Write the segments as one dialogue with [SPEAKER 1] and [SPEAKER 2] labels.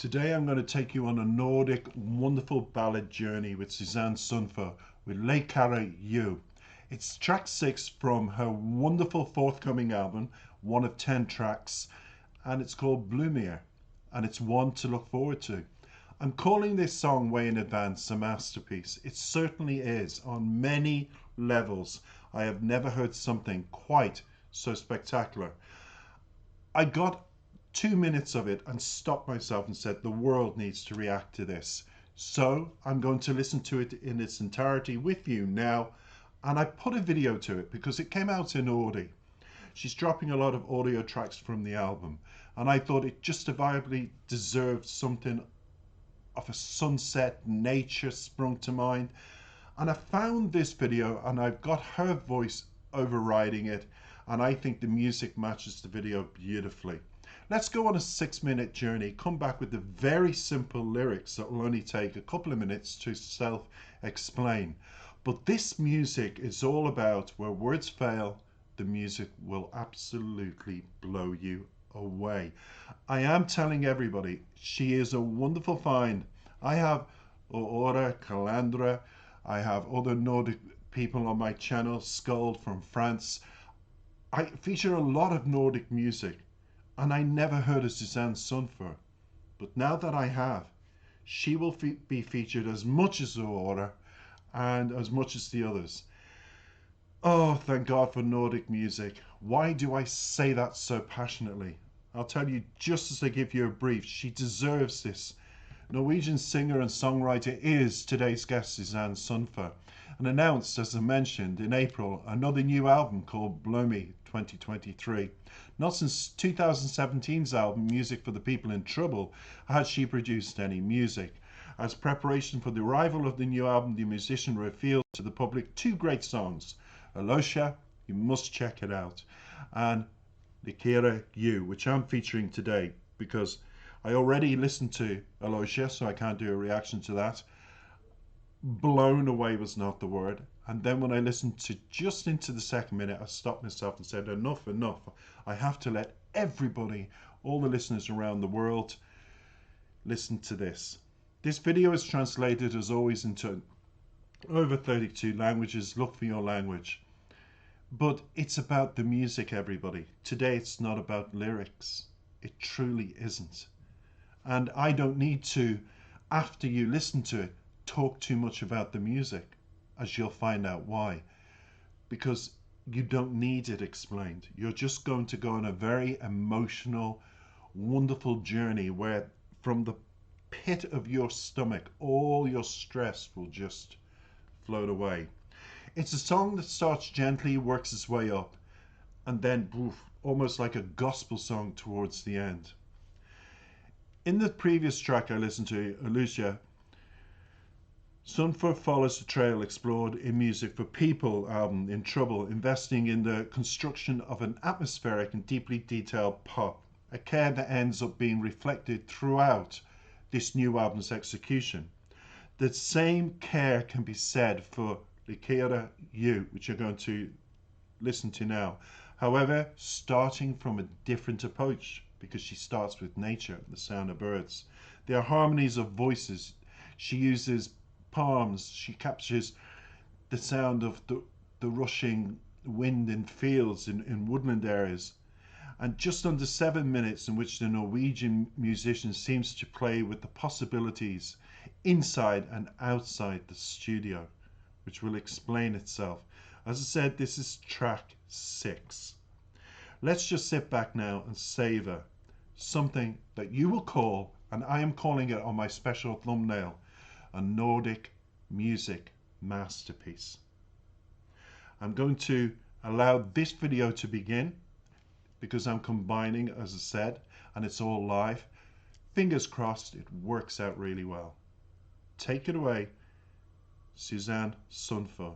[SPEAKER 1] Today I'm going to take you on a Nordic wonderful ballad journey with Suzanne Sundfør with Le Carré You. It's track 6 from her wonderful forthcoming album, one of 10 tracks, and it's called Blumier, and it's one to look forward to. I'm calling this song way in advance a masterpiece. It certainly is on many levels. I have never heard something quite so spectacular. I got 2 minutes of it and stopped myself and said the world needs to react to this. So I'm going to listen to it in its entirety with you now, and I put a video to it because it came out in Audi. She's dropping a lot of audio tracks from the album, and I thought it justifiably deserved something of a sunset nature sprung to mind. And I found this video and I've got her voice overriding it, and I think the music matches the video beautifully. Let's go on a 6-minute journey, come back with the very simple lyrics that will only take a couple of minutes to self-explain. But this music is all about where words fail, the music will absolutely blow you away. I am telling everybody, she is a wonderful find. I have Aurora, Calandra, I have other Nordic people on my channel, Skuld from France. I feature a lot of Nordic music, and I never heard of Suzanne Sundfør. But now that I have, she will be featured as much as Aurora and as much as the others. Oh, thank God for Nordic music. Why do I say that so passionately? I'll tell you just as I give you a brief. She deserves this. Norwegian singer and songwriter is today's guest, Suzanne Sundfør, and announced, as I mentioned, in April, another new album called Blomi 2023. Not since 2017's album, Music for the People in Trouble, had she produced any music. As preparation for the arrival of the new album, the musician revealed to the public 2 great songs, Alosia, you must check it out, and Likere You, which I'm featuring today because I already listened to Alosia, so I can't do a reaction to that. Blown away was not the word. And then when I listened to just into the 2nd minute, I stopped myself and said, enough. I have to let everybody, all the listeners around the world, listen to this. This video is translated, as always, into over 32 languages. Look for your language. But it's about the music, everybody. Today it's not about lyrics. It truly isn't. And I don't need to, after you listen to it, talk too much about the music, as you'll find out why. Because you don't need it explained. You're just going to go on a very emotional, wonderful journey where from the pit of your stomach, all your stress will just float away. It's a song that starts gently, works its way up, and then poof, almost like a gospel song towards the end. In the previous track I listened to, Alosia, Sundfør follows the trail explored in Music for People album In Trouble, investing in the construction of an atmospheric and deeply detailed pop, a care that ends up being reflected throughout this new album's execution. The same care can be said for Likere You, which you're going to listen to now. However, starting from a different approach, because she starts with nature, the sound of birds. There are harmonies of voices. She uses palms. She captures the sound of the rushing wind in fields, in woodland areas. And just under 7 minutes in which the Norwegian musician seems to play with the possibilities inside and outside the studio, which will explain itself. As I said, this is track 6. Let's just sit back now and savor something that you will call, and I am calling it on my special thumbnail, a Nordic music masterpiece. I'm going to allow this video to begin because I'm combining, as I said, and it's all live. Fingers crossed it works out really well. Take it away, Suzanne Sundfør.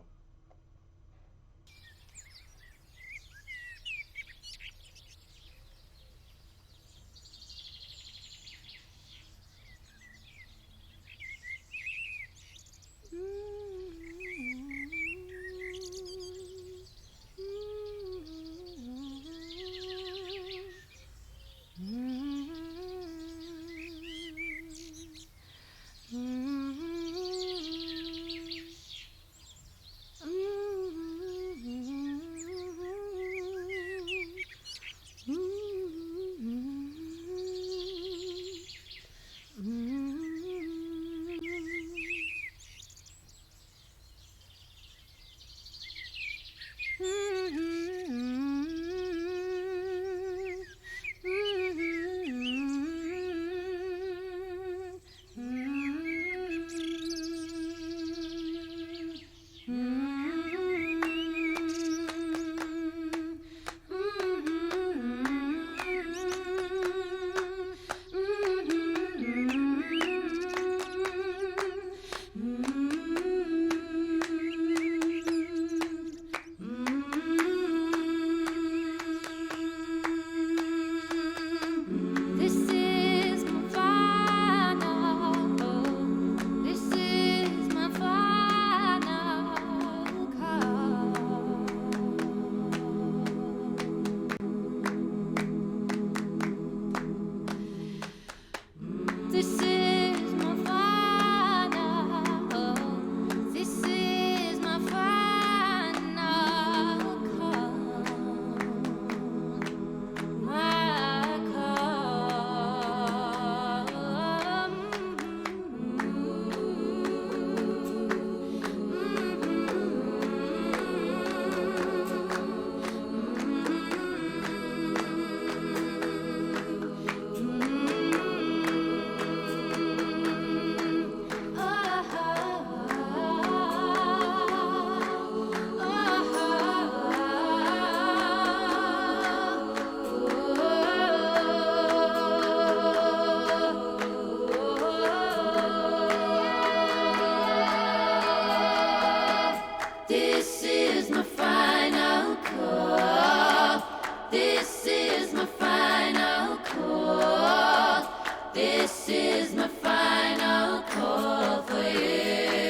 [SPEAKER 2] This is my final call for you.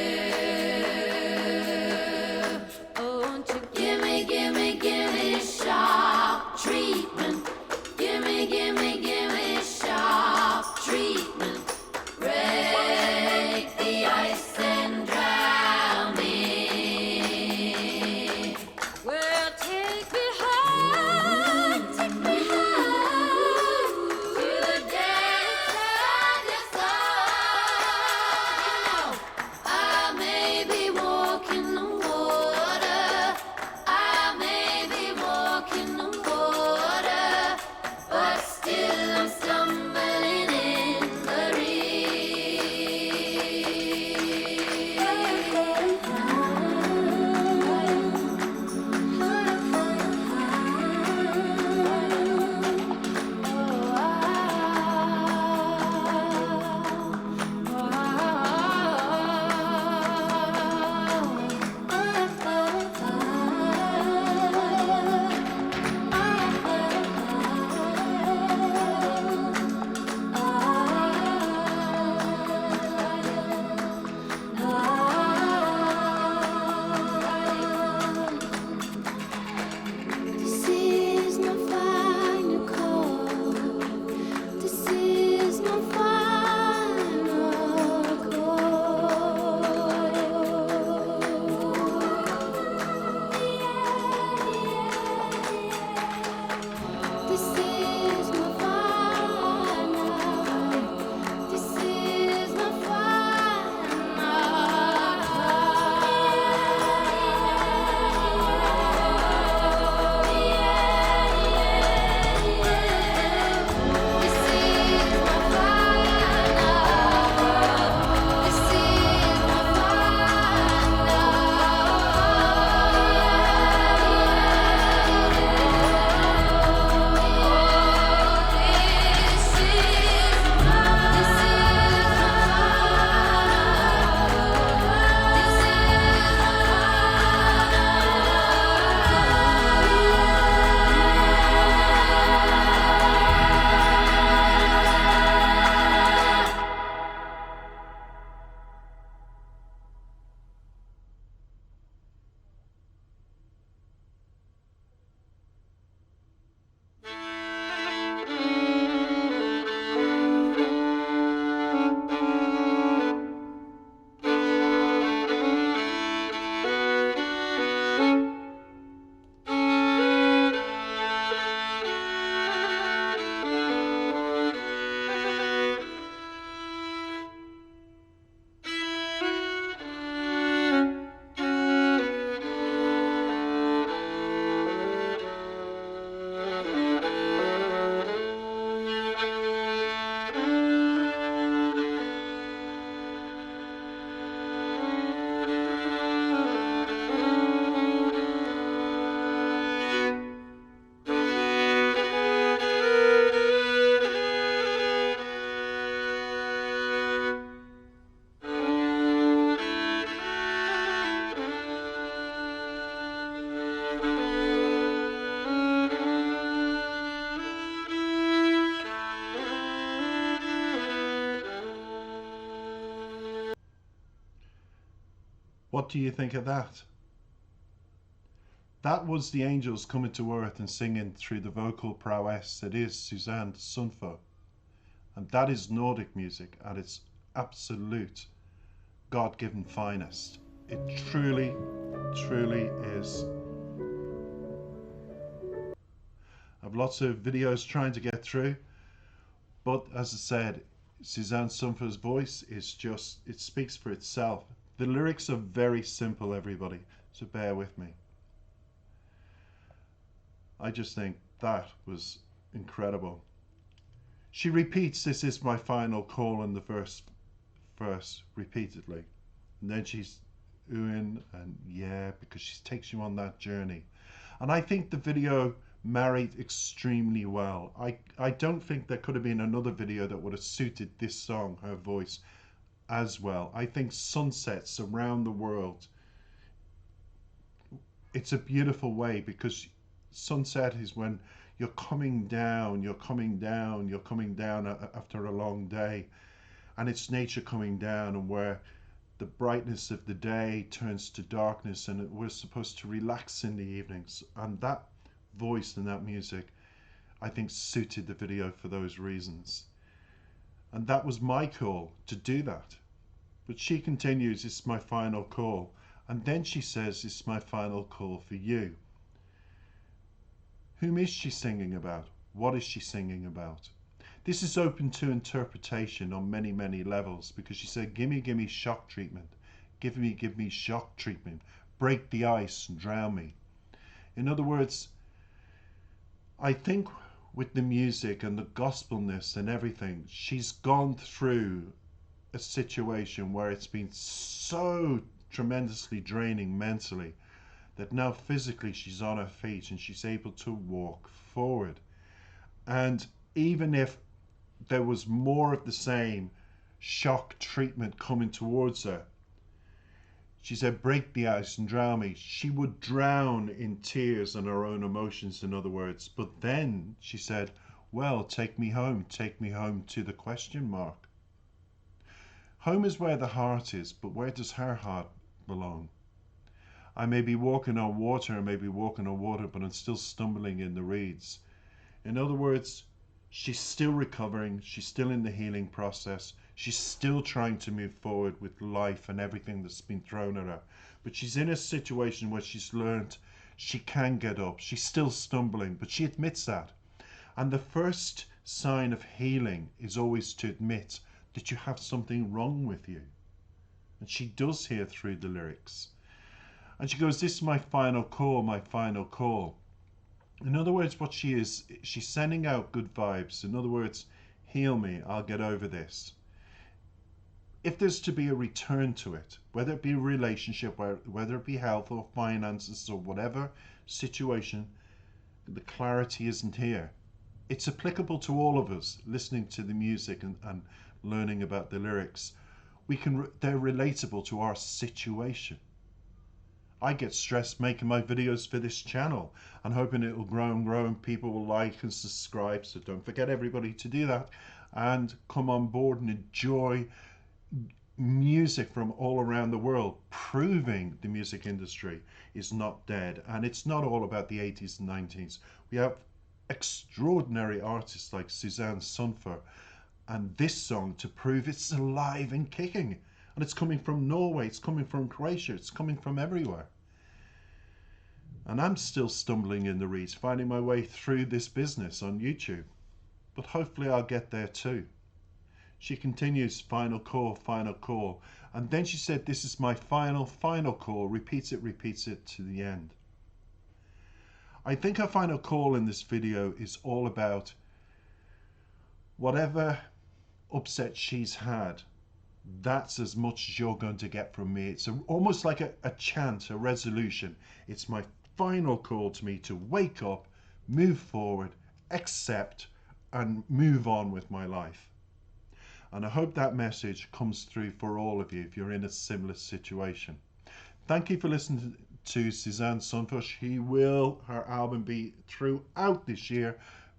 [SPEAKER 2] Oh, won't you give me, give me, give me sharp treatment? Give me, give me, give me sharp treatment. Break the ice and drown me. Well, take me home to the depths of your soul. I may be walking the water. I may be walking the water, but still I'm stumbling in the This is my final call. This is my final call. This is my final. This is my
[SPEAKER 1] What do you think of that? That was the angels coming to earth and singing through the vocal prowess that is Susanne Sundfør. And that is Nordic music at its absolute God-given finest. It truly, truly is. I've lots of videos trying to get through, but as I said, Susanne Sundfør's voice is just, it speaks for itself. The lyrics are very simple, everybody, so bear with me. I just think that was incredible. She repeats, "This is my final call" in the verse repeatedly. And then she's oohing and yeah, because she takes you on that journey. And I think the video married extremely well. I don't think there could have been another video that would have suited this song, her voice, as well. I think sunsets around the world, it's a beautiful way, because sunset is when you're coming down, you're coming down, you're coming down after a long day. And it's nature coming down, and where the brightness of the day turns to darkness, and we're supposed to relax in the evenings. And that voice and that music, I think, suited the video for those reasons. And that was my call to do that. But she continues, it's my final call. And then she says, it's my final call for you. Whom is she singing about? What is she singing about? This is open to interpretation on many, many levels, because she said, gimme shock treatment. Give me shock treatment. Break the ice and drown me. In other words, I think with the music and the gospelness and everything, she's gone through a situation where it's been so tremendously draining mentally that now physically she's on her feet and she's able to walk forward. And even if there was more of the same shock treatment coming towards her, she said, break the ice and drown me. She would drown in tears and her own emotions, in other words. But then she said, well, take me home to the question mark. Home is where the heart is, but where does her heart belong? I may be walking on water, but I'm still stumbling in the reeds. In other words, she's still recovering, she's still in the healing process, she's still trying to move forward with life and everything that's been thrown at her. But she's in a situation where she's learned she can get up. She's still stumbling, but she admits that. And the first sign of healing is always to admit that you have something wrong with you. And she does hear through the lyrics. And she goes, this is my final call, my final call. In other words, what she is, she's sending out good vibes. In other words, heal me, I'll get over this. If there's to be a return to it, whether it be a relationship, whether it be health or finances or whatever situation, the clarity isn't here. It's applicable to all of us listening to the music and learning about the lyrics. They're relatable to our situation. I get stressed making my videos for this channel and hoping it will grow and people will like and subscribe. So don't forget, everybody, to do that and come on board and enjoy music from all around the world, proving the music industry is not dead. And it's not all about the 80s and 90s. We have extraordinary artists like Suzanne Sundfør and this song to prove it's alive and kicking. And it's coming from Norway, it's coming from Croatia, it's coming from everywhere. And I'm still stumbling in the reeds, finding my way through this business on YouTube. But hopefully I'll get there too. She continues, final call. And then she said, this is my final call. Repeats it to the end. I think her final call in this video is all about whatever upset she's had. That's as much as you're going to get from me. It's almost like a chant, a resolution. It's my final call to me to wake up, move forward, accept, and move on with my life. And I hope that message comes through for all of you if you're in a similar situation. Thank you for listening to Suzanne Sundfør. Her album be throughout this year,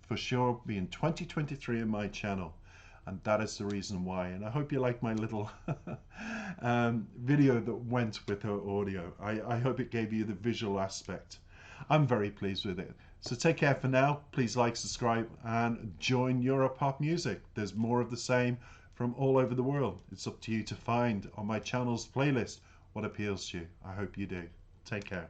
[SPEAKER 1] for sure, be in 2023 in my channel. And that is the reason why. And I hope you like my little video that went with her audio. I hope it gave you the visual aspect. I'm very pleased with it. So take care for now. Please like, subscribe, and join Europop Music. There's more of the same from all over the world. It's up to you to find on my channel's playlist what appeals to you. I hope you do. Take care.